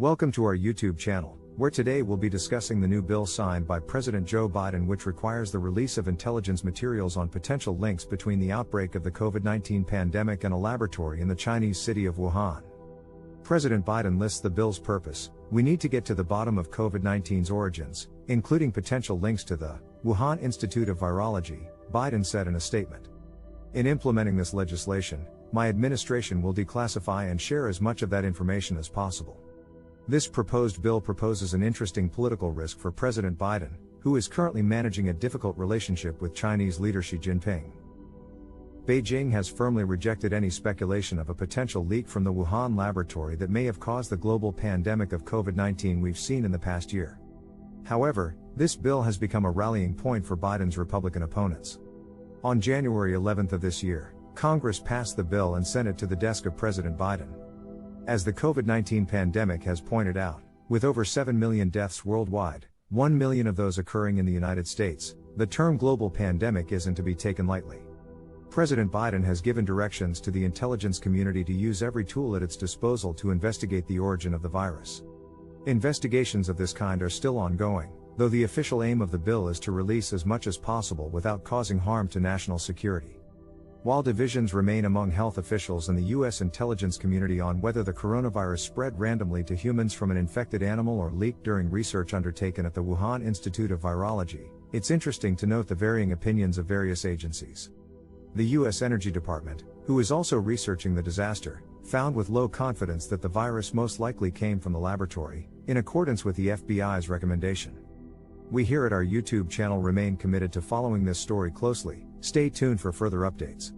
Welcome to our YouTube channel, where today we'll be discussing the new bill signed by President Joe Biden which requires the release of intelligence materials on potential links between the outbreak of the COVID-19 pandemic and a laboratory in the Chinese city of Wuhan. President Biden lists the bill's purpose: we need to get to the bottom of COVID-19's origins, including potential links to the Wuhan Institute of Virology, Biden said in a statement. In implementing this legislation, my administration will declassify and share as much of that information as possible. This proposed bill proposes an interesting political risk for President Biden, who is currently managing a difficult relationship with Chinese leader Xi Jinping. Beijing has firmly rejected any speculation of a potential leak from the Wuhan laboratory that may have caused the global pandemic of COVID-19 we've seen in the past year. However, this bill has become a rallying point for Biden's Republican opponents. On January 11th of this year, Congress passed the bill and sent it to the desk of President Biden. As the COVID-19 pandemic has pointed out, with over 7 million deaths worldwide, 1 million of those occurring in the United States, the term global pandemic isn't to be taken lightly. President Biden has given directions to the intelligence community to use every tool at its disposal to investigate the origin of the virus. Investigations of this kind are still ongoing, though the official aim of the bill is to release as much as possible without causing harm to national security. While divisions remain among health officials and the U.S. intelligence community on whether the coronavirus spread randomly to humans from an infected animal or leaked during research undertaken at the Wuhan Institute of Virology, it's interesting to note the varying opinions of various agencies. The U.S. Energy Department, who is also researching the disaster, found with low confidence that the virus most likely came from the laboratory, in accordance with the FBI's recommendation. We here at our YouTube channel remain committed to following this story closely. Stay tuned for further updates.